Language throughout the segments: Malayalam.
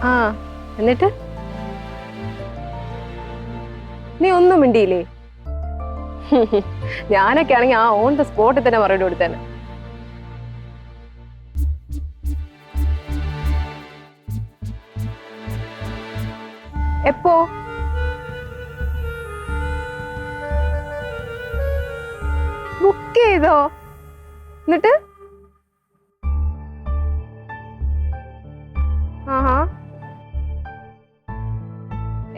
ആ എന്നിട്ട് നീ ഒന്നും മിണ്ടിയില്ലേ? ഞാനൊക്കെ ആണെങ്കിൽ ആ ഓൺ ദ സ്പോട്ടിൽ തന്നെ മറുപടി കൊടുത്തേനെ. എപ്പോ? ബുക്ക് ചെയ്തോ? എന്നിട്ട് ആഹാ,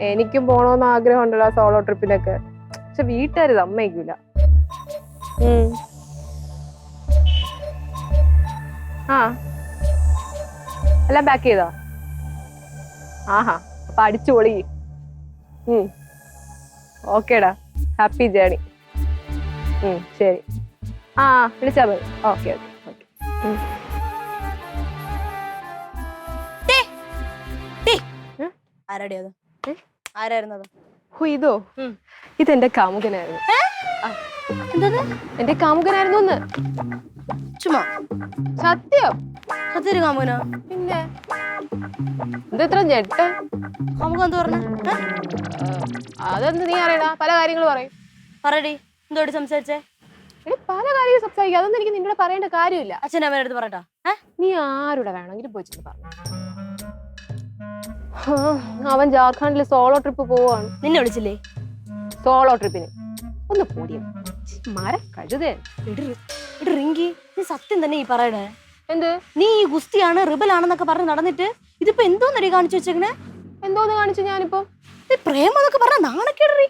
എനിക്കും പോണോന്ന് ആഗ്രഹം ഉണ്ടല്ലോ സോളോ ട്രിപ്പിനൊക്കെ. പക്ഷെ വീട്ടുകാര് സമ്മതിക്കൂല. ആ എല്ലാം പാക്ക് ചെയ്തോ? ആഹാ, അപ്പൊ അടിച്ചു പൊളി. ഓക്കേടാ, ഹാപ്പി ജേണി. ശരി. ആ വിളിച്ചാ മതി. Okay okay okay. ഇതോ? ഇതെന്റെ കാമുകനായിരുന്നു. എന്റെ കാമുകനായിരുന്നു ഒന്ന്. ചുമ്മാ സത്യം. അതൊരു കാമുകനോ? പിന്നെ ഇതെത്ര ഞെട്ട്? കാമുകൻ എന്ത് പറഞ്ഞ? അതെന്ത് നീ അറിയടാ? പല കാര്യങ്ങൾ പറയും. പറയടി, എന്തോടി സംസാരിച്ചേ? പല കാര്യങ്ങൾ സംസാരിക്കും. അതൊന്നും എനിക്ക് നിന്നോട് പറയേണ്ട കാര്യമില്ല. അച്ഛൻ്റെ അമ്മയുടെ അടുത്ത് പറയട്ടാ. നീ ആരുടെ വേണമെങ്കിലും പോയി പറഞ്ഞു. അവൻ ജാർഖണ്ഡിൽ സോളോ ട്രിപ്പ് പോവാണ്. നിന്നെ വിളിച്ചില്ലേ സോളോ ട്രിപ്പിന്? ഒന്ന് കൂടിയ മര കഴുതേ. റിങ്കി, നീ സത്യം തന്നെ ഈ പറയണേ? എന്ത്? നീ ഈ ഗുസ്തിയാണ് റിബലാണെന്നൊക്കെ പറഞ്ഞ് നടന്നിട്ട് ഇതിപ്പോ എന്തോന്നടി കാണിച്ചു വെച്ചേക്കണേ? എന്തോന്ന് കാണിച്ചു ഞാനിപ്പോ? പ്രേമം എന്നൊക്കെ പറഞ്ഞ നാണക്കേടറി.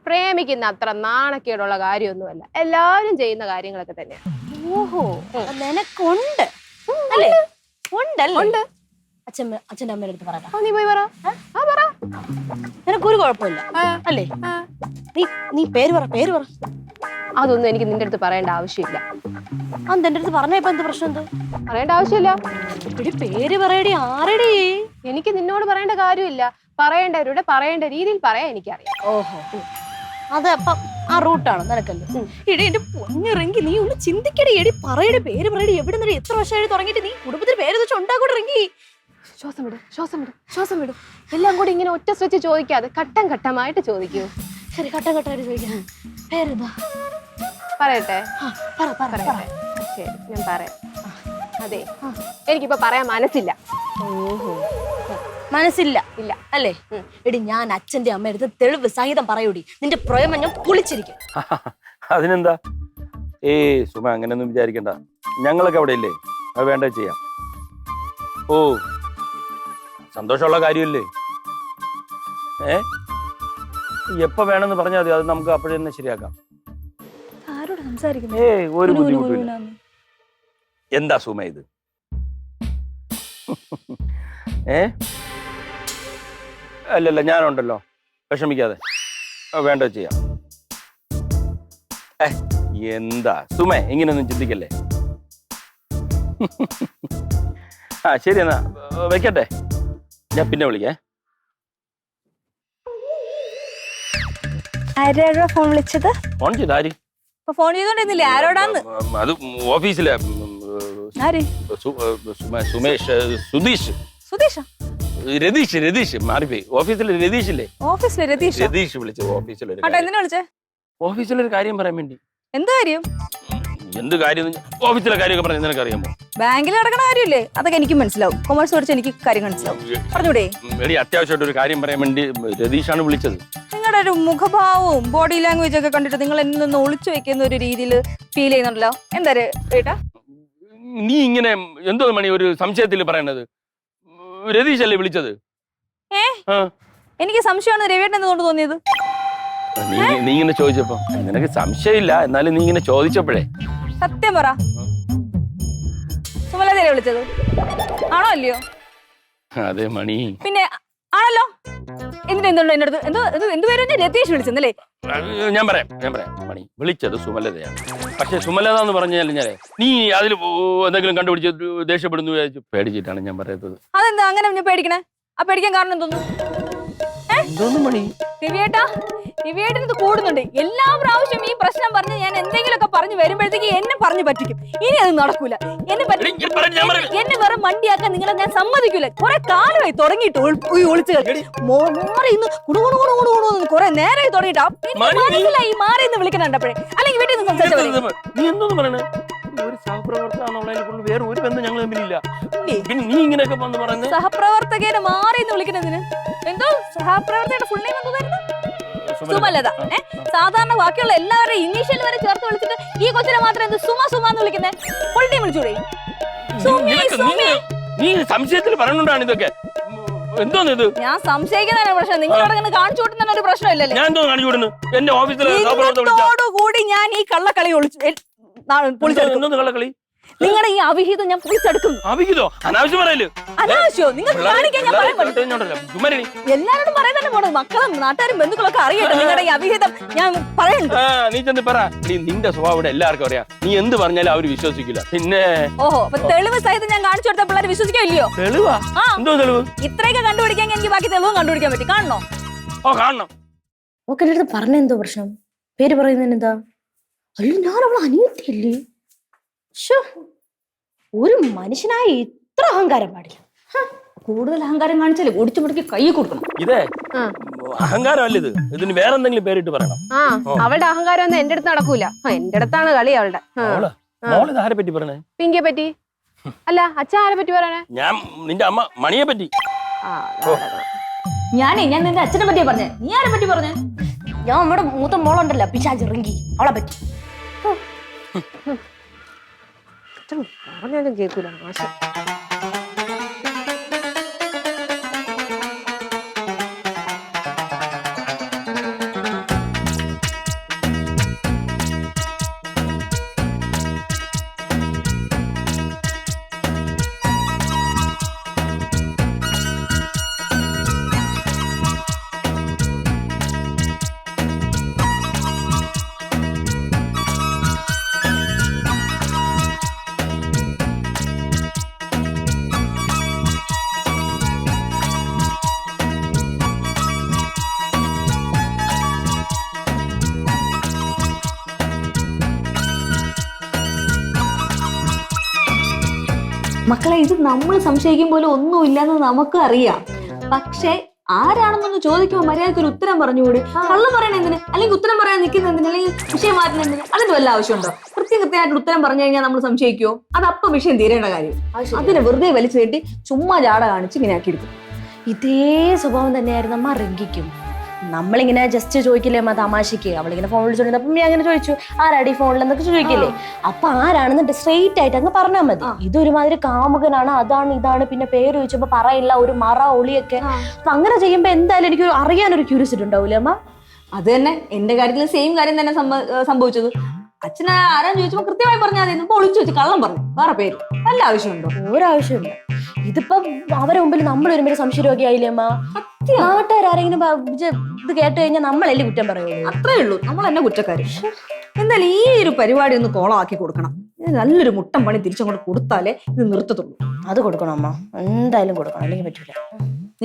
പ്രേമിക്കുന്ന അത്ര നാണക്കേടുള്ള കാര്യമൊന്നുമല്ല. എല്ലാവരും ചെയ്യുന്ന കാര്യങ്ങളൊക്കെ തന്നെയാണ്. ഓഹോ, നിനക്കുണ്ട് അല്ലേ? ഉണ്ടല്ലേ? അച്ഛൻ്റെ അമ്മയുടെ അടുത്ത് പറ. നീ പോയി പറ. നിനക്കൊരു കുഴപ്പമില്ല അല്ലേ? നീ പേര് പറ. അതൊന്നും എനിക്ക് നിന്റെ അടുത്ത് പറയേണ്ട ആവശ്യമില്ല. എന്റെ അടുത്ത് പറഞ്ഞപ്പോ എന്ത് പ്രശ്നം? എന്ത് പറയേണ്ട ആവശ്യമില്ല? എടി പേര് പറയടി. ആരടി? എനിക്ക് നിന്നോട് പറയേണ്ട കാര്യമില്ല. പറയേണ്ടവരുടെ പറയേണ്ട രീതിയിൽ പറയാൻ എനിക്കറിയാം. ഓഹോ, അത് അപ്പം ആ റൂട്ടാണ് നിനക്കല്ലേ? ഇടി എന്റെ പൊന്നിറങ്ങി, നീ ഒന്ന് ചിന്തിക്കടി. എടി പറയടി, പേര് പറയടി. എവിടെ നിന്ന് എത്ര വർഷമായി തുടങ്ങിയിട്ട് നീ കുടുംബത്തിന് പേര് വെച്ച് ഉണ്ടാക്കൂടെ ഇറങ്ങി? ശ്വാസം വിടും, ശ്വാസം വിടും, ശ്വാസം വിടും. എല്ലാം കൂടി ഇങ്ങനെ ഒറ്റ സ്ട്രെച്ച് ചോദിക്കാതെ ഘട്ടം ഘട്ടമായിട്ട് ചോദിക്കൂ. ശരി, ഘട്ടം ഘട്ടമായിട്ട് ചോദിക്കാം. പേരെന്താ? പറയട്ടെ? പറയട്ടെ. ശരി, ഞാൻ പറയാം. അതെ, എനിക്കിപ്പോ പറയാൻ മനസ്സില്ല. ഓഹോ, മനസ്സില്ല ഇല്ല അല്ലേ? എടി, ഞാൻ അച്ഛന്റെ അമ്മയുടെ തെളിവ് സഹിതം പറയൂടി. നിന്റെ പ്രേമം ഞാൻ പൊളിച്ചിരിക്കും. അതിനെന്താ? സുമ, അങ്ങനെയൊന്നും വിചാരിക്കണ്ട. ഞങ്ങളൊക്കെ അവിടെ ഇല്ലേ? അത് വേണ്ട ചെയ്യാം. ഓ, സന്തോഷമുള്ള കാര്യമല്ലേ? എപ്പോ വേണമെന്ന് പറഞ്ഞാൽ മതി. അത് നമുക്ക് അപ്പോഴേ തന്നെ ശരിയാക്കാം. ആരോട് സംസാരിക്കുന്നു? ഒരു ബുദ്ധിമുട്ടില്ല. എന്താ സുമ ഇത്? അല്ലല്ല, ഞാനുണ്ടല്ലോ, വിഷമിക്കാതെ. വേണ്ട ചെയ്യാം. എന്താ സുമ, ഇങ്ങനെയൊന്നും ചിന്തിക്കല്ലേ. ശരി, എന്നാ വെക്കട്ടെ. ഞാൻ പിന്നെ വിളിക്കേ. ആരോടാ ഫോൺ വിളിച്ചത്? ഫോൺ ചെയ്ത ആര്? ഫോൺ ചെയ്തോണ്ടിരുന്നില്ലേ? ആരോടാന്ന്? അത് ഓഫീസിലെ സുധീഷ്. രതീഷ് മാറിപ്പോയി. ഓഫീസിലെ രതീഷില്ലേ? രതീഷ് വിളിച്ചു. ഓഫീസിലൊരു കാര്യം പറയാൻ വേണ്ടി. എന്ത് കാര്യം? എന്ത് കാര്യം? ഓഫീസിലെ കാര്യമൊക്കെ പറഞ്ഞ നിനക്ക് അറിയാമോ? ബാങ്കിൽ നടക്കണ കാര്യമില്ലേ? അതൊക്കെ എനിക്ക് മനസ്സിലാവും. കൊമേഴ്സ് പഠിച്ച എനിക്ക് കാര്യം മനസ്സിലാവും. പറഞ്ഞൂടെ? എടി, അത്യാവശ്യമായിട്ട് ഒരു കാര്യം പറയാൻ വേണ്ടി രതീഷാണ് വിളിച്ചത്. നിങ്ങളുടെ ഒരു മുഖഭാവവും ബോഡി ലാംഗ്വേജ് ഒക്കെ കണ്ടിട്ട് നിങ്ങൾ എന്നിൽ നിന്ന് ഒളിച്ചു വെക്കുന്ന ഒരു രീതിയിൽ ഫീൽ ചെയ്യുന്നുണ്ടല്ലോ. എന്താ ഏട്ടാ നീ ഇങ്ങനെ എന്തോ മണി ഒരു സംശയത്തിൽ പറയണത്? രതീഷല്ലേ വിളിച്ചത്? എനിക്ക് സംശയമാണ് രവിയേട്ടൻ എന്തുകൊണ്ട് തോന്നിയത്? നീ ഇങ്ങനെ ചോദിച്ചപ്പോ നിനക്ക് സംശയമില്ല, എന്നാലും നീ ഇങ്ങനെ ചോദിച്ചപ്പോഴേ. സത്യം പറ, സുമലതല്ലേ വിളിച്ചത്? ആണോ അല്ലയോ? അതെ മണി. പിന്നെ ആണല്ലോ. എന്നിട്ട് എന്തുകൊണ്ട് എന്റെ അടുത്ത് എന്തുപേരും രതീഷ് വിളിച്ചെന്നല്ലേ? ഞാൻ പറയാം മണി, വിളിച്ചത് സുമലതയാണ്. പക്ഷെ സുമലത എന്ന് പറഞ്ഞാൽ നീ അതിൽ എന്തെങ്കിലും കണ്ടുപിടിച്ച് ദേഷ്യപ്പെടുന്നു പേടിച്ചിട്ടാണ് ഞാൻ പറയുന്നത്. അതെന്താ അങ്ങനെ പേടിക്കണേ? ആ പേടിക്കാൻ കാരണം എന്തോന്നു? എന്തോന്നും മണി ദിവ്യേട്ടാ ദിവ്യേട്ടന് കൂടുന്നുണ്ട്. എല്ലാ പ്രാവശ്യം ഈ പ്രശ്നം പറഞ്ഞ് ഞാൻ എന്തെങ്കിലുമൊക്കെ പറഞ്ഞു വരുമ്പോഴത്തേക്ക് എന്നെ പറഞ്ഞു പറ്റിക്കും. ഇനി അത് നടക്കൂല. എന്നെ വേറെ മണ്ടിയാക്കാൻ നിങ്ങളെ ഞാൻ സമ്മതിക്കൂല. കുറെ കാലമായി തുടങ്ങിയിട്ട് ഒളിച്ചു മാറി ഇന്ന് കുടുകുണു കുറെ നേരമായി തുടങ്ങിയിട്ട് മനസ്സിലായി മാറി എന്ന് വിളിക്കണപ്പോഴേ അല്ലെങ്കിൽ വീട്ടിൽ നിന്ന് സംസാരിച്ചു. നീ എന്തോന്ന് പറയണേ? ഒരു സഹപ്രവർത്തകനുള്ളതിനെ വേറെ ഒരു ബന്ധം ഞങ്ങൾ തമ്മിലില്ല. പിന്നെ നീ ഇങ്ങനെയൊക്കെ വന്ന് പറയുന്നത് സഹപ്രവർത്തകനെ മാറി എന്ന് വിളിക്കണതിന് എന്തോ സഹപ്രവർത്തകയുടെ ഫുൾ നെയിം എന്താ വരുന്നത്? സുമലത. സാധാരണ ബാക്കിയുള്ള എല്ലാവരുടെയും ഇനീഷ്യൽ വരെ ചേർത്ത് വിളിച്ചിട്ട് ഈ കൊച്ചിനെ മാത്രം എന്ത് സുമ സുമ എന്ന് വിളിക്കുന്നത്? ഫുൾ ടൈം വിളിച്ചൂടെ? നീ സംശയത്തിൽ പറഞ്ഞുകൊണ്ടാണ് ഇതൊക്കെ. എന്തോന്ന് ഇത്? ഞാൻ സംശയിക്കുന്നതിന് പ്രശ്നം നിങ്ങളോട് ഇങ്ങനെ കാണിച്ചു കൂട്ടുന്ന ഒരു പ്രശ്നമില്ലല്ലേ? ഞാൻ എന്തോ കാണിച്ചു വിടുന്നു? എന്റെ ഓഫീസിലെ കൂടി ഞാൻ ഈ കള്ളക്കളി എന്തോന്ന് കള്ളക്കളി? നിങ്ങളുടെ ഈ അവിഹിതം ഞാൻ പൊളിച്ചെടുക്കുന്നു. അവിഹിതോ? അനാവശ്യം പറയല്ലോ. അനാവശ്യോ? നിങ്ങൾ കാണിക്കാൻ ഞാൻ എല്ലാരോടും പറയാൻ തന്നെ പോണത്. മക്കളും നാട്ടുകാരും ബന്ധുക്കളൊക്കെ അറിയട്ടെ നിങ്ങളുടെ ഈ അവിഹിതം ഞാൻ പറയുന്നു. നീ ചെന്ന് പറ. നിന്റെ സ്വഭാവം ഇവിടെ എല്ലാവർക്കും അറിയാം. നീ എന്ത് പറഞ്ഞാലും അവര് വിശ്വസിക്കില്ല. പിന്നെ ഓഹോ, അപ്പൊ തെളിവ് സഹിതം ഞാൻ കാണിച്ചു കൊടുത്ത പിള്ളേർ വിശ്വസിക്കില്ലയോ? തെളിവാ? എന്തോ തെളിവ്? ഇത്രയൊക്കെ കണ്ടുപിടിക്കാൻ എനിക്ക് ബാക്കി തെളിവും കണ്ടുപിടിക്കാൻ പറ്റി. കാണണോ? ഓ കാണണം. ഓക്കെ, എന്റെ അടുത്ത് പറഞ്ഞ എന്തോ പ്രശ്നം? പേര് പറയുന്നതിന് എന്താ? അയ്യോ, ഞാൻ അവളെ അനിയത്തിയല്ലേ? ഒരു മനുഷ്യനായി ഇത്ര അഹങ്കാരം പാടില്ല. കൂടുതൽ അഹങ്കാരം കാണിച്ചാലേ ഒടിച്ചു മുടക്കി കൈ കൊടുക്കണം. ഇതേ അഹങ്കാരമല്ല ഇത്. ഇതിന് വേറെ എന്തെങ്കിലും പേരിട്ട് പറയണം. അവളുടെ അഹങ്കാരം ഒന്നും എന്റെ അടുത്ത് നടക്കൂല. എന്റെ അടുത്താണ് കളി അവളുടെ. ആരെ പറ്റി പറയണേ? പിങ്കിയെ പറ്റി. അല്ല, അച്ഛൻ ആരെ പറ്റി പറയണേ? ഞാൻ നിന്റെ അമ്മ മണിയെ പറ്റി. ഞാൻ നിന്റെ അച്ഛനെ പറ്റിയാ പറഞ്ഞേ. നീ ആരെ പറ്റി പറഞ്ഞേ? ഞാൻ നമ്മുടെ മൂത്ത മോളുണ്ടല്ലോ പിശാചിറങ്ങി, അവളെ പറ്റി. പറഞ്ഞാലും കേൾക്കൂല. ആശ മക്കളെ, ഇത് നമ്മൾ സംശയിക്കും പോലെ ഒന്നുമില്ലെന്ന് നമുക്ക് അറിയാം. പക്ഷെ ആരാണെന്നൊന്ന് ചോദിക്കുമ്പോൾ മര്യാദയ്ക്ക് ഒരു ഉത്തരം പറഞ്ഞുകൂടി. കള്ളം പറയണ എന്തിന്? അല്ലെങ്കിൽ ഉത്തരം പറയാൻ നിൽക്കുന്ന എന്തിന്? അല്ലെങ്കിൽ വിഷയം മാറ്റുന്ന എന്തിന്? അതിന്റെ വല്ല ആവശ്യമുണ്ടോ? കൃത്യമായിട്ട് ഉത്തരം പറഞ്ഞു കഴിഞ്ഞാൽ നമ്മൾ സംശയിക്കുമോ? അതപ്പൊ വിഷയം തീരേണ്ട കാര്യം. അതിനെ വെറുതെ വലിച്ചു കെട്ടി ചുമ്മാ ജാട കാണിച്ച് ഇങ്ങനെ ആക്കിയെടുക്കും. ഇതേ സ്വഭാവം തന്നെയായിരുന്നു അമ്മ റിങ്കിക്കും. നമ്മളിങ്ങനെ ജസ്റ്റ് ചോദിക്കില്ലേ അമ്മ തമാശക്ക്? അവളിങ്ങനെ ഫോൺ വിളിച്ചോണ്ടിരുന്നപ്പം ഞാൻ അങ്ങനെ ചോദിച്ചു, ആരാടി ഫോണിലെന്നൊക്കെ ചോദിക്കില്ലേ? അപ്പൊ ആരാണെന്നിട്ട് സ്ട്രെയിറ്റ് ആയിട്ട് അങ്ങ് പറഞ്ഞാൽ മതി. ഇതൊരുമാതിരി കാമുകനാണ്, അതാണ് ഇതാണ്, പിന്നെ പേര് ചോദിച്ചപ്പോ പറയില്ല, ഒരു മറ ഒളിയൊക്കെ. അപ്പൊ അങ്ങനെ ചെയ്യുമ്പോ എന്തായാലും എനിക്ക് അറിയാനൊരു ക്യൂരിയോസിറ്റി ഉണ്ടാവൂലേ അമ്മ? അത് തന്നെ എന്റെ കാര്യത്തിൽ സെയിം കാര്യം തന്നെ സംഭവിച്ചത്. അച്ഛനെ ആരാന്ന് ചോദിച്ചപ്പോ കൃത്യമായി പറഞ്ഞാൽ മതി. ഇപ്പൊ ഒളിച്ചു വെച്ച് കള്ളം പറഞ്ഞു വേറെ പേര്. വല്ല ആവശ്യമുണ്ടോ? ഒരാവശ്യമില്ല. ഇതിപ്പോ അവരെ മുമ്പിൽ നമ്മൾ ഒരുമിച്ച് സംശയരോഗിയായില്ലേ അമ്മ? നാട്ടുകാരെങ്കിലും ഇത് കേട്ട് കഴിഞ്ഞാൽ നമ്മളല്ലേ കുറ്റം പറയുള്ളൂ? അത്രേ ഉള്ളൂ, നമ്മൾ തന്നെ കുറ്റക്കാര്. എന്തായാലും ഈ ഒരു പരിപാടി ഒന്ന് കോളമാക്കി കൊടുക്കണം. ഇത് നല്ലൊരു മുട്ടം പണി തിരിച്ചങ്ങോട്ട് കൊടുത്താലേ ഇത് നിർത്തത്തുള്ളൂ. അത് കൊടുക്കണം അമ്മ, എന്തായാലും കൊടുക്കണം, അല്ലെങ്കിൽ പറ്റൂല.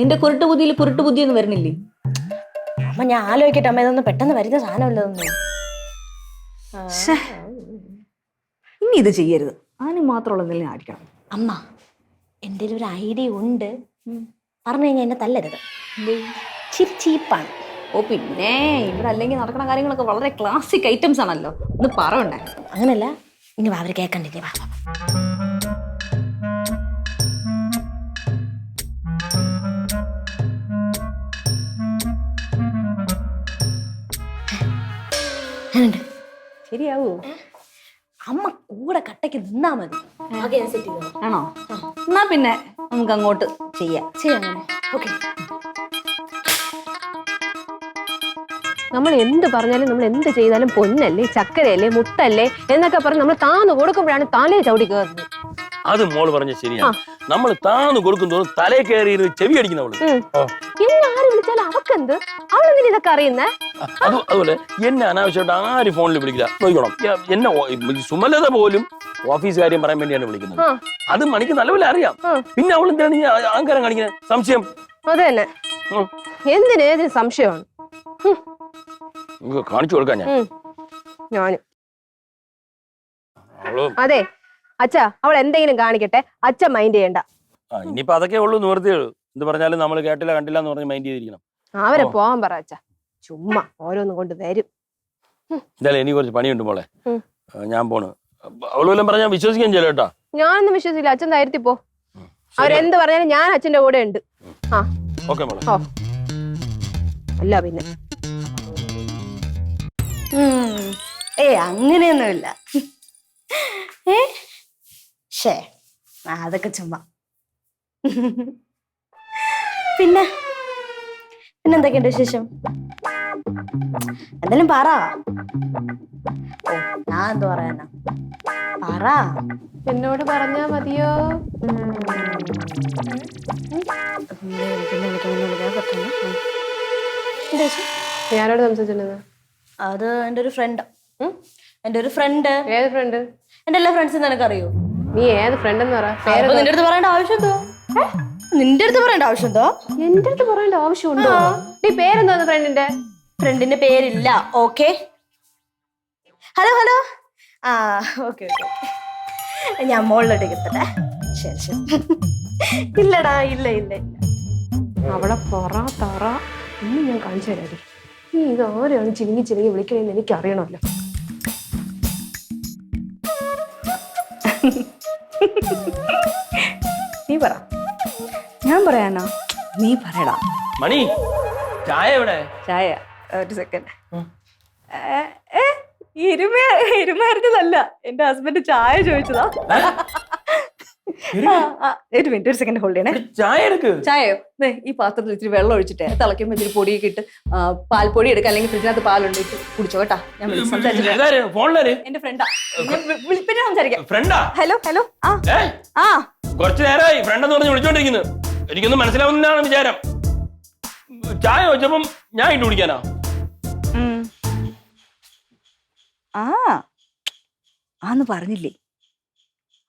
നിന്റെ കുരുട്ട് ബുദ്ധിയിൽ കുരുട്ട് ബുദ്ധിയൊന്നും വരുന്നില്ലേ അമ്മ? ഞാൻ ആലോചിക്കട്ടെ അമ്മ, ഇതൊന്നും പെട്ടെന്ന് വരുന്ന സാധനമല്ലതൊന്നും. ഇനി ഇത് ചെയ്യരുത്. അതിന് മാത്രമുള്ള എന്തെങ്കിലും അടിക്കണം അമ്മ. എൻ്റെ ഒരു ഐഡിയ ഉണ്ട്, പറഞ്ഞു കഴിഞ്ഞാൽ എന്നെ തല്ലരുത്. ചീപ്പാണ്. ഓ പിന്നെ ഇവിടെ അല്ലെങ്കിൽ നടക്കുന്ന കാര്യങ്ങളൊക്കെ വളരെ ക്ലാസിക് ഐറ്റംസ് ആണല്ലോ. ഇത് പറയണ്ടേ? അങ്ങനല്ല, ഇനി അവർ കേൾക്കണ്ടില്ലേ? ശരിയാവൂ? അമ്മ കൂടെ കട്ടയ്ക്ക് നിന്നാ മതി. ആണോ? എന്നാ പിന്നെ നമുക്ക് അങ്ങോട്ട് ചെയ്യാം. ഓക്കെ. നമ്മൾ എന്ത് പറഞ്ഞാലും നമ്മൾ എന്ത് ചെയ്താലും പൊന്നല്ലേ, ചക്കരയല്ലേ, മുട്ടല്ലേ എന്നൊക്കെ പറഞ്ഞ് നമ്മൾ താന്ന് കൊടുക്കുമ്പോഴാണ് തലേ ചവിടി കയറുന്നത്. അത് മോള് പറഞ്ഞ ശരിയാണ്. നമ്മൾ താന്ന് കൊടുക്കും തോറും തലേ കയറി ചെവി അടിക്കുന്നവള്. എന്നെ ആര് വിളിച്ചാലും അവക്കെന്ത്? അവളെന്തിനാ ഇതൊക്കെ അറിയുന്നേ? അതുപോലെ എന്നെ അനാവശ്യമായിട്ട് ആര് ഫോണിൽ വിളിക്കില്ല. നോക്കണം, എന്നെ സുമലത പോലും ഓഫീസ് കാര്യം പറയാൻ വേണ്ടിയാണ് വിളിക്കുന്നത്. അത് മണിക്ക് നല്ലപോലെ അറിയാം. പിന്നെ അവൾ എന്താണ് ഈ അഹങ്കാരം കാണിക്കുന്നത്? സംശയം. അത് തന്നെ. എന്തിനേതിന് സംശയമാണ്. കാണിച്ചു കൊടുക്കാൻ ഞാൻ ഞാനും അവളും അതെ അച്ഛാ, അവൾ എന്തെങ്കിലും കാണിക്കട്ടെ, അച്ഛൻ മൈൻഡ് ചെയ്യണ്ട. ഇനിയിപ്പോ അതൊക്കെ ഉള്ളൂ നിവർത്തിയുള്ളൂ. എന്ത് പറഞ്ഞാലും നമ്മൾ കേട്ടില്ല കണ്ടില്ല എന്ന് പറഞ്ഞ് മൈൻഡ് ചെയ്തിരിക്കണം. അവരെ പോവാൻ പറ അച്ഛാ, ചുമ്മാ ഓരോന്നും കൊണ്ട് വരും. എന്തായാലും എനിക്ക് കുറച്ച് പണിയുണ്ട് മോളെ, ഞാൻ പോണ്. അവള് വല്ലതും പറഞ്ഞാൽ വിശ്വസിക്കാൻ ചെയ്യല്ലോ കേട്ടാ. ഞാനൊന്നും വിശ്വസിക്കില്ല, അച്ഛൻ ധൈര്യത്തിൽ പോ. അവരെന്ത് പറഞ്ഞാലും ഞാൻ അച്ഛന്റെ കൂടെ ഉണ്ട്. ആ ഓക്കെ മോളെ. ഓ അല്ല പിന്നെ അങ്ങനെയൊന്നുമില്ല. ഷേ അതൊക്കെ ചുമ്മാ. പിന്നെന്തൊക്കെയുണ്ട് വിശേഷം? എന്തായാലും പറ. ഓ ഞാൻ എന്ത് പറയാനാ, പറ. എന്നോട് പറഞ്ഞാ മതിയോ? പിന്നെ വിളിക്കാൻ പറ്റുന്നു. ഞാനോട് സംസാരിച്ചിട്ടുണ്ടെന്ന്? അത് എൻ്റെ ഒരു ഫ്രണ്ട്. ഏത് ഫ്രണ്ട്? എന്റെ എല്ലാ ഫ്രണ്ട്സും നിനക്കറിയോ? നീ ഏത് ഫ്രണ്ട് എന്ന് പറ. നിന്റെ അടുത്ത് പറയേണ്ട ആവശ്യം എന്തോ? നിന്റെ അടുത്ത് പറയേണ്ട ആവശ്യം എന്തോ? എന്റെ അടുത്ത് പറയേണ്ട ആവശ്യമുണ്ടോ? നീ പേരെന്തോ ഫ്രണ്ടിന്റെ പേരില്ല. Okay, hello. ആ ഓക്കെ. ഞാൻ മോളിലോട്ട് എത്തട്ടെ. ശരി. ഇല്ലടാ, ഇല്ല. അവളെ പൊറ തറ ഇന്ന് ഞാൻ കാണിച്ചു തരാടി. നീ ഇത് ആരെയാണ് ചിലുങ്ങി വിളിക്കണേന്ന് എനിക്ക് അറിയണമല്ലോ. നീ പറ. ഞാൻ പറയാനോ? നീ പറയടാ. മണി, ചായ എവിടെ? ചായ ഒരു സെക്കൻഡ്. ഇരുമായിരുന്നതല്ല, എന്റെ ഹസ്ബൻഡ് ചായ ചോദിച്ചതാ. ഒരു മിനിറ്റ്, ഒരു സെക്കൻഡ് ഹോൾഡ് ചെയ്യണേ. ചായ എടുക്ക്. ചായയോ? ഈ പാത്രത്തിൽ ഇച്ചിരി വെള്ളം ഒഴിച്ചിട്ട് തിളയ്ക്കുമ്പോൾ ഇച്ചിരി പൊടിയൊക്കെ ഇട്ട് പാൽപ്പൊടി എടുക്കാം, അല്ലെങ്കിൽ ഫ്രിഡ്ജിനകത്ത് പാലുണ്ട്, ഇട്ട് കുടിച്ചോ കേട്ടാ. ഞാൻ എന്റെ ഫ്രണ്ടാ, പിന്നെ സംസാരിക്കാം. ഹലോ. ആ കുറച്ചു നേരമായി ഫ്രണ്ട് എന്ന് പറഞ്ഞ് വിളിച്ചോണ്ടിരിക്കുന്നു. എനിക്കൊന്നും മനസ്സിലാവുന്നതാണ് വിചാരം. ചായ വെച്ചപ്പം ഞാൻ ഇട്ട് കുടിക്കാനാ? ആന്ന് പറഞ്ഞില്ലേ?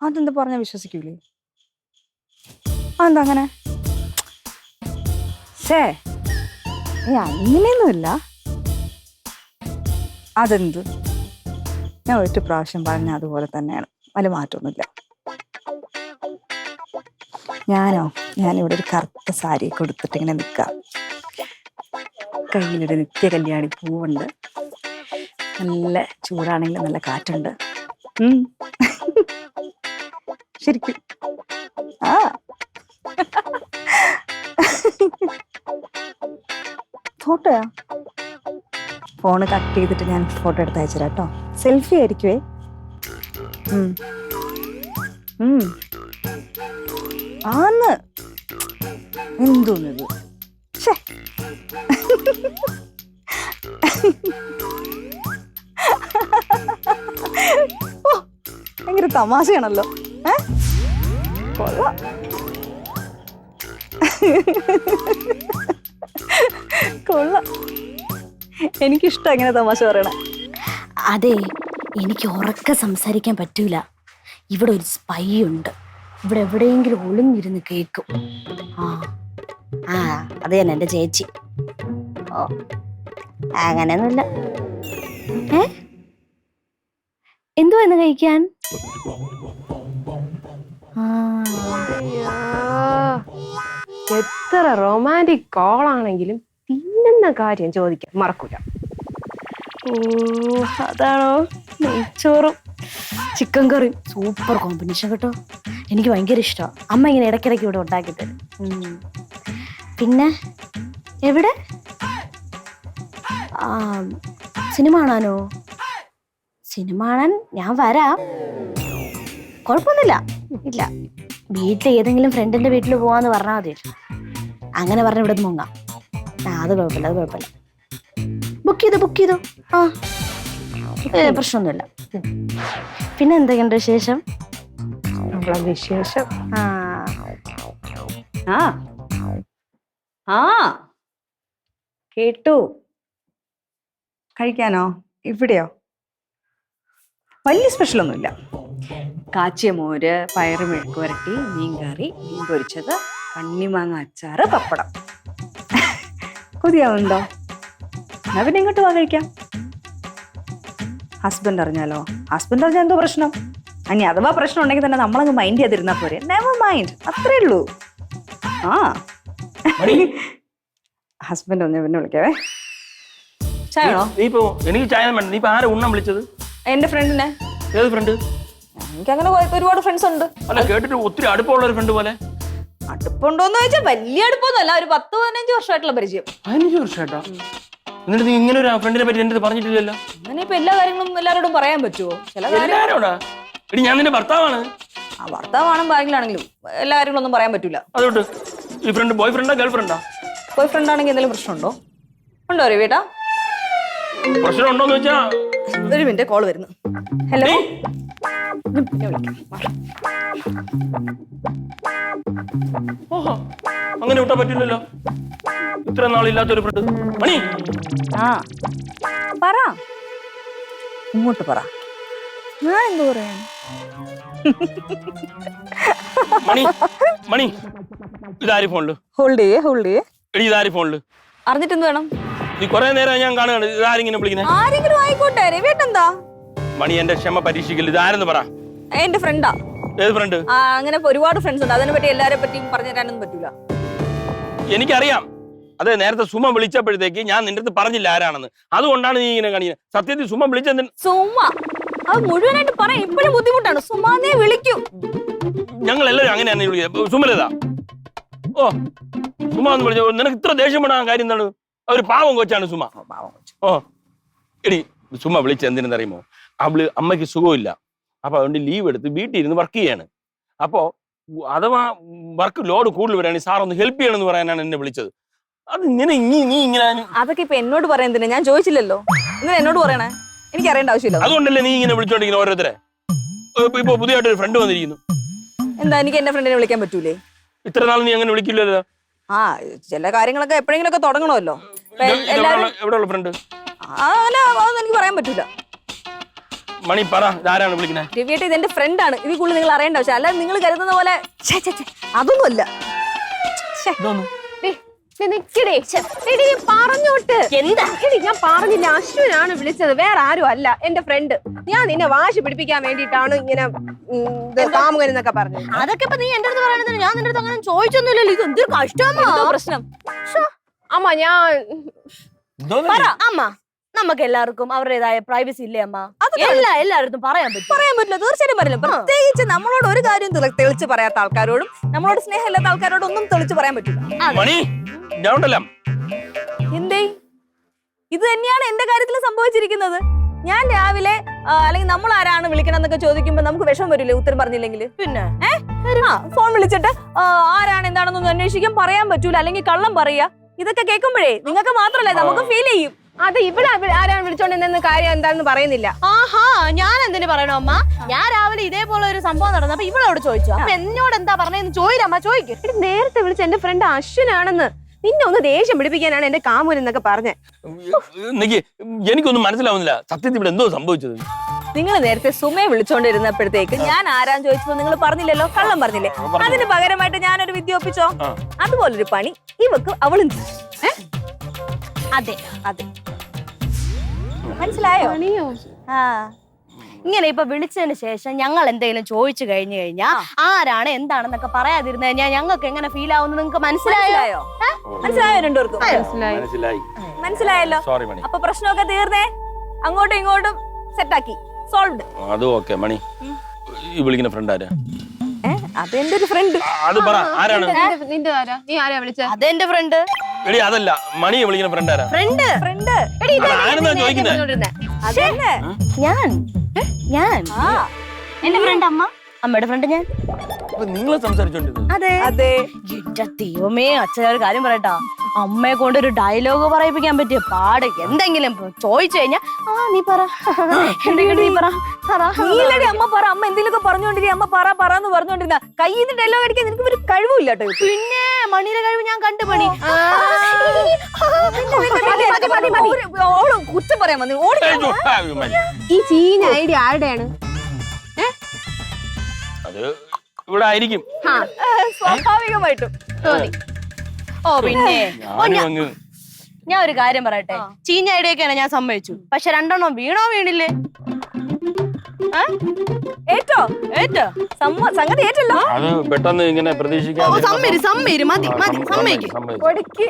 അതെന്താ പറഞ്ഞാ വിശ്വസിക്കൂലേ? അതെന്താ അങ്ങനെ? അങ്ങനെയൊന്നുമില്ല. അതെന്ത്? ഞാൻ ഒരു പ്രാവശ്യം പറഞ്ഞ അതുപോലെ തന്നെയാണ്, വലിയ മാറ്റമൊന്നുമില്ല. ഞാനിവിടെ ഒരു കറുത്ത സാരിയൊക്കെ കൊടുത്തിട്ട് ഇങ്ങനെ നിൽക്കാം. കയ്യിലൊരു നിത്യ കല്യാണി പൂവുണ്ട്. നല്ല ചൂടാണെങ്കിൽ നല്ല കാറ്റുണ്ട്. ശരിക്കും ഫോട്ടോയാ? ഫോണ് കട്ട് ചെയ്തിട്ട് ഞാൻ ഫോട്ടോ എടുത്ത് അയച്ചു തരാം കേട്ടോ. സെൽഫി ആയിരിക്കുവേ. ആന്ന് എന്തോന്നത്? ഭയങ്കര തമാശയാണല്ലോ. കൊള്ളാം. എനിക്കിഷ്ടം എങ്ങനെ തമാശ പറയണ. അതെ, എനിക്ക് ഉറക്കെ സംസാരിക്കാൻ പറ്റൂല. ഇവിടെ ഒരു സ്പൈ ഉണ്ട്. ഇവിടെ എവിടെയെങ്കിലും ഒളിഞ്ഞിരുന്ന് കേൾക്കും. അത് തന്നെ എൻ്റെ ചേച്ചി. ഓ അങ്ങനെയൊന്നുമില്ല. എന്തുവാ ഇന്ന് കഴിക്കാൻ? എത്ര റൊമാൻറ്റിക് കോളാണെങ്കിലും തിന്നുന്ന കാര്യം ചോദിക്കാൻ മറക്കൂല. അതാണോ? നെയ്ച്ചോറും ചിക്കൻ കറിയും സൂപ്പർ കോമ്പിനേഷൻ കേട്ടോ. എനിക്ക് ഭയങ്കര ഇഷ്ടമാണ്. അമ്മ ഇങ്ങനെ ഇടയ്ക്കിടയ്ക്ക് ഇവിടെ ഉണ്ടാക്കി തരും. പിന്നെ എവിടെ സിനിമ കാണാനോ? സിനിമ കാണാൻ ഞാൻ വരാം, കുഴപ്പമൊന്നുമില്ല. ഇല്ല, വീട്ടിൽ ഏതെങ്കിലും ഫ്രണ്ടിന്റെ വീട്ടിൽ പോവാന്ന് പറഞ്ഞാൽ മതി. അങ്ങനെ പറഞ്ഞ ഇവിടെ മുങ്ങാം. അത് കുഴപ്പമില്ല. ബുക്ക് ചെയ്തോ. പ്രശ്നമൊന്നുമില്ല. പിന്നെ എന്തൊക്കെയുണ്ട് വിശേഷം? വിശേഷം കേട്ടു. കഴിക്കാനോ? ഇവിടെയോ? വലിയ സ്പെഷ്യലൊന്നുമില്ല. കാച്ചിയ മോര്, പയറ് മെഴുക്ക് വരട്ടി, മീൻ കറി, മീൻ പൊരിച്ചത്, കണ്ണിമാങ്ങ അച്ചാറ്, പപ്പടം. കൊതിയാവുന്നുണ്ടോ? എന്നാ പിന്നെ ഇങ്ങോട്ട് വാ കഴിക്കാം. ഹസ്ബൻഡ് അറിഞ്ഞാലോ? ഹസ്ബൻഡ് അറിഞ്ഞാൽ എന്തോ പ്രശ്നം? അനി അഥവാ പ്രശ്നം ഉണ്ടെങ്കിൽ തന്നെ നമ്മളങ്ങ് മൈൻഡ് ചെയ്തിരുന്നാ പോരെ. നെവർ മൈൻഡ്, അത്രേ ഉള്ളൂ. ആ ഹസ്ബൻഡ് ഒന്ന് പിന്നെ വിളിക്കാവേ. ചായണോ? നീ ഇപ്പോ എനിക്ക് ചായ വേണ്ട. നീ ഇപ്പൊ ആരെ ഉണ്ണാൻ വിളിച്ചത്? എന്റെ ഫ്രണ്ടിനെ. ഏത് ഫ്രണ്ട്? എനിക്ക് അങ്ങനെ ഒരുപാട് ഫ്രണ്ട്സ് ഉണ്ട്. അല്ല, കേട്ടിട്ട് ഒത്തിരി അടുപ്പമുള്ള ഒരു ഫ്രണ്ട് പോലെ. അടുപ്പുണ്ടോന്ന് ചോദിച്ചാൽ വലിയ അടുപ്പൊന്നുമല്ല, ഒരു 10-15 വർഷമായിട്ടുള്ള പരിചയം. 15 വർഷമായിട്ടാ? എന്നിട്ട് നീ ഇങ്ങനെ ഒരു ഫ്രണ്ടിനെ പറ്റി എന്റെ പറഞ്ഞിട്ടില്ലല്ലോ. അങ്ങനെ ഇപ്പൊ എല്ലാ കാര്യങ്ങളും എല്ലാവരോടും പറയാൻ പറ്റുമോ? ചില എല്ലാരോടാ? എടി, ഞാൻ നിന്റെ ഭർത്താവാണ്. ആ ഭർത്താവാണെങ്കിലും ബാങ്കിലാണെങ്കിലും എല്ലാ കാര്യങ്ങളൊന്നും പറയാൻ പറ്റൂല. അതുകൊണ്ട് ഈ ഫ്രണ്ട് ബോയ് ഫ്രണ്ടാ ഗേൾ ഫ്രണ്ടാ? ബോയ് ഫ്രണ്ട് ആണെങ്കിൽ എന്തെങ്കിലും പ്രശ്നമുണ്ടോ? ഉണ്ടോ രവിയേട്ടാ? പ്രശ്നം ഉണ്ടോന്ന് വെച്ചാ ഒരു മിനിറ്റ്, കോള് വരുന്നു. ഹലോ, പിന്നെ വിളിക്കാം. ഓഹോ, അങ്ങനെ വിട്ടാ പറ്റില്ലല്ലോ. ഇത്ര നാളില്ലാത്തൊരു ഫ്രണ്ട്. മണി, ആ പറ, ഇങ്ങോട്ട് പറ. ഞാൻ എന്തോ പറയാ? മണി, മണി, ഇതാരി ഫോണില്? ഹോൾഡ് ചെയ്യേ. എടി, ഇതാരി ഫോണില്? അറിഞ്ഞിട്ട് എന്ത് വേണം? നീ കൊറേ നേരം ഞാൻ കാണുകയാണ്. ഇതാരിങ്ങനെ വിളിക്കുന്നത്? ആരെങ്കിലും ആയിക്കോട്ടെ. രവിയേട്ടെന്താ? മണി, എന്റെ ക്ഷമ പരീക്ഷിക്കില്ല. ഇതാരെന്ന് പറ. എന്റെ ഫ്രണ്ടാ. ഏത് ഫ്രണ്ട്? അങ്ങനെ ഒരുപാട് ഫ്രണ്ട്സ് ഉണ്ട്. അതിനെ പറ്റി എല്ലാരെ പറ്റിയും പറഞ്ഞു തരാനൊന്നും പറ്റൂല. എനിക്കറിയാം. അതെ, നേരത്തെ സുമ വിളിച്ചപ്പോഴത്തേക്ക് ഞാൻ നിന്റെ അടുത്ത് പറഞ്ഞില്ല ആരാണെന്ന്. അതുകൊണ്ടാണ് നീ ഇങ്ങനെ കാണിക്കുന്നത്. സത്യത്തിൽ സുമ വിളിച്ചെന്തിന്? സുമ അത് മുഴുവനായിട്ട് പറയാൻ ഇപ്പോഴും ബുദ്ധിമുട്ടാണ്. സുമാനെ വിളിക്കും. ഞങ്ങൾ എല്ലാവരും അങ്ങനെയാണ് വിളിക്കുന്നത്. സുമലതാ? ഓ, സുമ എന്ന് വിളിച്ച നിനക്ക് ഇത്ര ദേഷ്യം പെടാൻ കാര്യം എന്താണ്? ഒരു പാവം കൊച്ചാണ് സുമ. ഓ എടി, സുമ വിളിച്ച എന്തിനെന്നറിയുമോ? അവള് അമ്മയ്ക്ക് സുഖമില്ല. അപ്പൊ അതുകൊണ്ട് ലീവ് എടുത്ത് വീട്ടിൽ ഇരുന്ന് വർക്ക് ചെയ്യാണ്. അപ്പോ അഥവാ വർക്ക് ലോഡ് കൂടുതൽ വരികയാണെങ്കിൽ സാർ ഒന്ന് ഹെൽപ്പ് ചെയ്യണമെന്ന് പറയാനാണ് എന്നെ വിളിച്ചത്. അത് നീ ഇങ്ങനെ അതൊക്കെ ഇപ്പൊ എന്നോട് പറയാൻ തന്നെ? ഞാൻ ചോദിച്ചില്ലല്ലോ. ഇങ്ങനെ എന്നോട് പറയണേ? എനിക്ക് അറിയേണ്ട ആവശ്യമില്ല. അതുകൊണ്ടല്ലേ നീ ഇങ്ങനെ വിളിച്ചോണ്ടിരിക്കുന്ന ഓരോരുത്തരെ. ഇപ്പൊ പുതിയതായിട്ടൊരു ഫ്രണ്ട് വന്നിരിക്കുന്നു. എന്താ, എനിക്ക് എന്റെ ഫ്രണ്ടിനെ വിളിക്കാൻ പറ്റൂലേ? ഇത്ര നാൾ നീ അങ്ങനെ വിളിക്കില്ലല്ലോ. ആ ചില കാര്യങ്ങളൊക്കെ എപ്പോഴെങ്കിലും ഒക്കെ തുടങ്ങണമല്ലോ. എവിടെയുള്ള ഫ്രണ്ട്? അങ്ങനെ അതൊന്നും എനിക്ക് പറയാൻ പറ്റൂല. മണി, പറ, ആരാണ് വിളിക്കുന്നത്? രവിയേട്ട, ഇത് എന്റെ ഫ്രണ്ടാണ്. ഇതിൽ കൂടുതൽ നിങ്ങൾ അറിയേണ്ട ആവശ്യം. അല്ലാതെ നിങ്ങൾ കരുതുന്ന പോലെ അതൊന്നുമല്ല. പറഞ്ഞോട്ട് എന്താ? ഞാൻ പറഞ്ഞില്ല, അശ്വിനാണ് വിളിച്ചത്, വേറെ ആരും അല്ല. എന്റെ ഫ്രണ്ട്. ഞാൻ നിന്നെ വാശി പിടിപ്പിക്കാൻ വേണ്ടിട്ടാണ് ഇങ്ങനെ കാമുകൻ എന്നൊക്കെ പറഞ്ഞു. അതൊക്കെ ഇപ്പൊ നീ എന്റെ അടുത്ത് പറയണത്. ഞാൻ നിന്റെ അടുത്ത് അങ്ങനെ ചോദിച്ചൊന്നുമില്ലല്ലോ. ഇത് എന്തൊരു കഷ്ടമാ. പ്രശ്നം? അമ്മ, ഞാൻ അമ്മ, നമുക്ക് എല്ലാവർക്കും അവരുടേതായ പ്രൈവസി ഇല്ലേ അമ്മ? എല്ലാവരും പറയാൻ പറ്റില്ല. തീർച്ചയായിട്ടും പറയില്ല. പ്രത്യേകിച്ച് നമ്മളോട് ഒരു കാര്യം തെളിച്ച് പറയാത്ത ആൾക്കാരോടും നമ്മളോട് സ്നേഹമില്ലാത്ത ആൾക്കാരോടും ഒന്നും തെളിച്ച് പറയാൻ പറ്റില്ല. എന്തേ? ഇത് തന്നെയാണ് എന്റെ കാര്യത്തിൽ സംഭവിച്ചിരിക്കുന്നത്. ഞാൻ രാവിലെ അല്ലെങ്കിൽ നമ്മൾ ആരാണ് വിളിക്കണം എന്നൊക്കെ ചോദിക്കുമ്പോ നമുക്ക് വിഷമം വരില്ലേ ഉത്തരം പറഞ്ഞില്ലെങ്കിൽ? പിന്നെ ഫോൺ വിളിച്ചിട്ട് ആരാണ് എന്താണെന്നൊന്നും അന്വേഷിക്കാൻ പറയാൻ പറ്റൂല, അല്ലെങ്കിൽ കള്ളം പറയാ. ഇതൊക്കെ കേൾക്കുമ്പോഴേ നിങ്ങൾക്ക് മാത്രമല്ല നമുക്ക് ഫീൽ ചെയ്യും. അത് ഇവിടെ ആരാണ് വിളിച്ചോണ്ടിരുന്ന കാര്യം എന്താണെന്ന് പറയുന്നില്ല. ആഹാ, ഞാൻ എന്തിനു പറയണോ അമ്മ? ഞാൻ രാവിലെ ഇതേപോലെ ഒരു സംഭവം നടന്നു. അപ്പൊ ഇവളോട് ചോദിച്ചു. അപ്പൊ എന്നോട് എന്താ പറഞ്ഞെന്ന് ചോദിച്ചമ്മ. ചോദിക്കും. നേരത്തെ വിളിച്ച എന്റെ ഫ്രണ്ട് അശ്വിനാണെന്ന്. നിന്നെ ഒന്ന് ദേഷ്യം പിടിപ്പിക്കാനാണ് എന്റെ കാമുകൻ എന്നൊക്കെ പറഞ്ഞേ. എനിക്കൊന്നും മനസ്സിലാവുന്നില്ല സത്യത്തിൽ ഇവിടെ എന്തോ സംഭവിച്ചത്. നിങ്ങൾ നേരത്തെ സുമയെ വിളിച്ചോണ്ടിരുന്നപ്പോഴത്തേക്ക് ഞാൻ ആരാന്ന് ചോദിച്ചപ്പോ നിങ്ങൾ പറഞ്ഞില്ലല്ലോ, കള്ളം പറഞ്ഞില്ലേ? അതിന് പകരമായിട്ട് ഞാനൊരു വിദ്യ ഒപ്പിച്ചോ. അതുപോലൊരു പണി ഇവക്ക് അവളും. അതെ അതെ, മനസ്സിലായോ? ഇങ്ങനെ ഇപ്പൊ വിളിച്ചതിന് ശേഷം ഞങ്ങൾ എന്തെങ്കിലും ചോദിച്ചു കഴിഞ്ഞു കഴിഞ്ഞാൽ ആരാണ് എന്താണെന്നൊക്കെ പറയാതിരുന്നു കഴിഞ്ഞാൽ ഞങ്ങൾക്ക് എങ്ങനെ ഫീൽ ആവുന്നു നിങ്ങൾക്ക് മനസ്സിലായോ? മനസ്സിലായോ? രണ്ടുപേർക്കും മനസ്സിലായല്ലോ. അപ്പൊ പ്രശ്നമൊക്കെ തീർന്നേ, അങ്ങോട്ടും ഇങ്ങോട്ടും സെറ്റാക്കി, സോൾവ്ഡ്. അത് ഓക്കെ. മണി, ഈ വിളിക്കുന്ന ഫ്രണ്ട് ആരാ? അതെന്റെ ഒരു ഫ്രണ്ട്. അത് പറ, ആരാണ്? നിന്റെ ആരാ? നീ ആരാ വിളിച്ചത്? അതെന്റെ ഫ്രണ്ട്. എടി അതല്ല, മണിയെ വിളിക്കുന്ന ഫ്രണ്ട് ആരാ? ഫ്രണ്ട്. ഞാൻ എന്റെ ഫ്രണ്ട് അമ്മ, അമ്മയുടെ ഫ്രണ്ട് ഞാൻ. നിങ്ങളെ സംസാരിച്ചോണ്ടിരുന്നത്? അതെ അതെ. എന്റെ ദൈവമേ, അച്ഛൻ ഒരു കാര്യം പറയട്ടാ. അമ്മയെ കൊണ്ട് ഒരു ഡയലോഗ് പറയിപ്പിക്കാൻ പറ്റിയ പാട്. എന്തെങ്കിലും ചോദിച്ചു കഴിഞ്ഞാ നീ പറ, എന്തെങ്കിലും നീ പറ. അമ്മ പറ, അമ്മ എന്തെങ്കിലുമൊക്കെ പറഞ്ഞോണ്ടിരിക്കും. അമ്മ പറ പറന്ന് പറഞ്ഞോണ്ടിരുന്ന കയ്യിൽ നിന്ന് ഡയലോഗ് അടിക്കാൻ എനിക്ക് ഒരു കഴിവില്ല കേട്ടോ. പിന്നെ മണിയുടെ കഴിവ് ഞാൻ കണ്ടു. പണി കുറ്റം പറയാൻ വന്നു. ഈ ചീഞ്ഞ ഐഡിയ ആരുടെയാണ്? അത് ഇവിടെ ആയിരിക്കും സ്വാഭാവികമായിട്ടും തോന്നി. ഓ പിന്നെ ഞാൻ ഒരു കാര്യം പറയട്ടെ, ചീഞ്ഞ ഐഡിയൊക്കെയാണ് ഞാൻ സമ്മതിച്ചു. പക്ഷെ 2 വീണോ വീണില്ലേ? ഏറ്റോ ഏറ്റോ സംഗതി ഏറ്റല്ലോ. അത് പെട്ടെന്ന് ഇങ്ങനെ പ്രതീക്ഷിക്കാതെ പൊടിക്ക്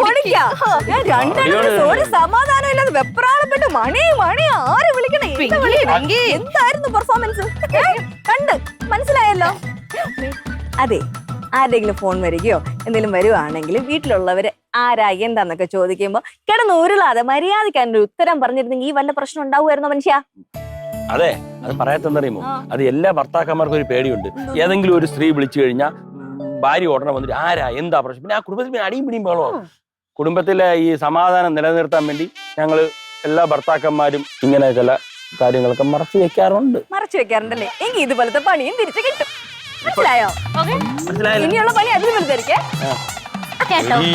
പൊടിക്കാ. ഞാൻ രണ്ടെണ്ണം ഒരു സമാധാനം ഇല്ലാതെ വെപ്രാളപ്പെട്ട് മണി ആര് വിളിക്കണേ? എന്തായിരുന്നു പെർഫോമൻസ്? കണ്ട് മനസ്സിലായല്ലോ. അതെ, ആരുടെങ്കിലും ഫോൺ വരികയോ എന്തെങ്കിലും വരുവാണെങ്കിൽ വീട്ടിലുള്ളവര് ആരാ എന്താന്നൊക്കെ ചോദിക്കുമ്പോ കിടന്ന് ഉരുളാതെ മര്യാദയ്ക്ക് അതിന്റെ ഉത്തരം പറഞ്ഞിരുന്നെങ്കിൽ ഈ വല്ല പ്രശ്നം ഉണ്ടാവുമായിരുന്നോ മനുഷ്യ? അതെ, അത് പറയാത്തെന്നറിയുമോ, അത് എല്ലാ ഭർത്താക്കന്മാർക്കും ഒരു പേടിയുണ്ട്. ഏതെങ്കിലും ഒരു സ്ത്രീ വിളിച്ചു കഴിഞ്ഞാൽ ഭാര്യ ഉടനെ വന്നിട്ട് ആരാ എന്താ പ്രശ്നം, പിന്നെ ആ കുടുംബത്തിൽ അടിയും പിടിയും വേളോ. കുടുംബത്തിലെ ഈ സമാധാനം നിലനിർത്താൻ വേണ്ടി ഞങ്ങള് എല്ലാ ഭർത്താക്കന്മാരും ഇങ്ങനെ ചില കാര്യങ്ങളൊക്കെ മറച്ചു വെക്കാറുണ്ടല്ലേ? എങ്കിൽ ഇതുപോലത്തെ പണിയും തിരിച്ചു കിട്ടും. മനസ്സിലായോ? മനസ്സിലായില്ലേ? ഇനിയുള്ള പണി അതിൽ വിളിച്ചിരിക്കേ. ഈ